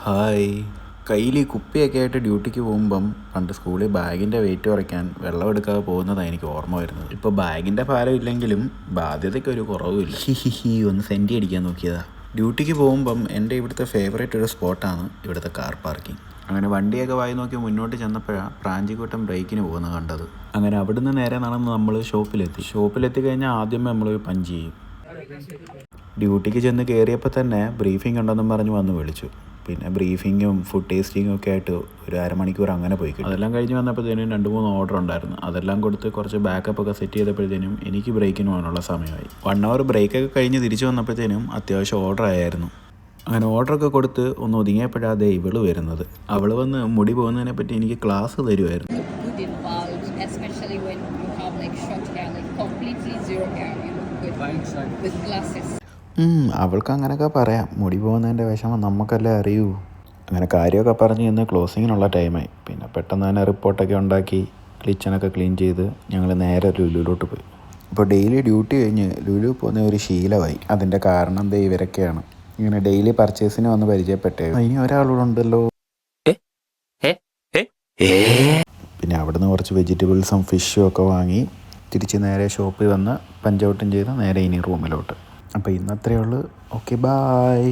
Hi. കയ്യിൽ ഈ കുപ്പിയൊക്കെ ആയിട്ട് ഡ്യൂട്ടിക്ക് പോകുമ്പം പണ്ട് സ്കൂളിൽ ബാഗിൻ്റെ വെയിറ്റ് കുറയ്ക്കാൻ വെള്ളം എടുക്കാതെ പോകുന്നതാണ് എനിക്ക് ഓർമ്മ വരുന്നത്. ഇപ്പോൾ ബാഗിൻ്റെ ഭാരം ഇല്ലെങ്കിലും ബാധ്യതയ്ക്ക് ഒരു കുറവുമില്ല. ഒന്ന് സെൻറ്റി അടിക്കാൻ നോക്കിയതാ. ഡ്യൂട്ടിക്ക് പോകുമ്പം എൻ്റെ ഇവിടുത്തെ ഫേവറേറ്റ് ഒരു സ്പോട്ടാണ് ഇവിടുത്തെ കാർ പാർക്കിംഗ്. അങ്ങനെ വണ്ടിയൊക്കെ വായി നോക്കി മുന്നോട്ട് ചെന്നപ്പോഴാണ് പ്രാഞ്ചിക്കൂട്ടം ബ്രേക്കിന് പോകുന്നത് കണ്ടത്. അങ്ങനെ അവിടുന്ന് നേരെ നടന്ന് നമ്മൾ ഷോപ്പിലെത്തി കഴിഞ്ഞാൽ ആദ്യമേ നമ്മൾ പഞ്ച് ചെയ്യും. ഡ്യൂട്ടിക്ക് ചെന്ന് കയറിയപ്പോൾ തന്നെ ബ്രീഫിംഗ് ഉണ്ടെന്നും പറഞ്ഞ് വന്ന് വിളിച്ചു. പിന്നെ ബ്രീഫിങ്ങും ഫുഡ് ടേസ്റ്റിങ്ങും ഒക്കെ ആയിട്ട് ഒരു അരമണിക്കൂർ അങ്ങനെ പോയി. അതെല്ലാം കഴിഞ്ഞ് വന്നപ്പോഴത്തേനും 2-3 ഓർഡർ ഉണ്ടായിരുന്നു. അതെല്ലാം കൊടുത്ത് കുറച്ച് ബാക്കപ്പ് ഒക്കെ സെറ്റ് ചെയ്തപ്പോഴത്തേനും എനിക്ക് ബ്രേക്കിന് പോകാനുള്ള സമയമായി. 1 hour ബ്രേക്കൊക്കെ കഴിഞ്ഞ് തിരിച്ചു വന്നപ്പോഴത്തേനും അത്യാവശ്യം ഓർഡർ ആയിരുന്നു. അങ്ങനെ ഓർഡറൊക്കെ കൊടുത്ത് ഒന്ന് ഒതുങ്ങിയപ്പോഴാണ് ഇവള് വരുന്നത്. അവൾ വന്ന് മുടി പോകുന്നതിനെ പറ്റി എനിക്ക് ക്ലാസ് തരുമായിരുന്നു. അവൾക്ക് അങ്ങനെയൊക്കെ പറയാം. മുടി പോകുന്നതിൻ്റെ വിഷമം നമുക്കല്ലേ അറിയൂ. അങ്ങനെ കാര്യമൊക്കെ പറഞ്ഞ് ഇന്ന് ക്ലോസിങ്ങിനുള്ള ടൈമായി. പിന്നെ പെട്ടെന്ന് തന്നെ റിപ്പോർട്ടൊക്കെ ഉണ്ടാക്കി കിച്ചണൊക്കെ ക്ലീൻ ചെയ്ത് ഞങ്ങൾ നേരെ ലുലുവിലോട്ട് പോയി. അപ്പോൾ ഡെയിലി ഡ്യൂട്ടി കഴിഞ്ഞ് ലുലു പോകുന്ന ഒരു ശീലമായി. അതിൻ്റെ കാരണം ഇവരൊക്കെയാണ്. ഇങ്ങനെ ഡെയിലി പർച്ചേസിന് വന്ന് പരിചയപ്പെട്ടേ. ഇനി ഒരാളോടുണ്ടല്ലോ. പിന്നെ അവിടുന്ന് കുറച്ച് വെജിറ്റബിൾസും ഫിഷും ഒക്കെ വാങ്ങി തിരിച്ച് നേരെ ഷോപ്പിൽ വന്ന് പഞ്ചൗട്ടും ചെയ്ത് നേരെ ഇനി റൂമിലോട്ട്. അപ്പോൾ ഇന്നത്രയേ ഉള്ളൂ. Okay, bye.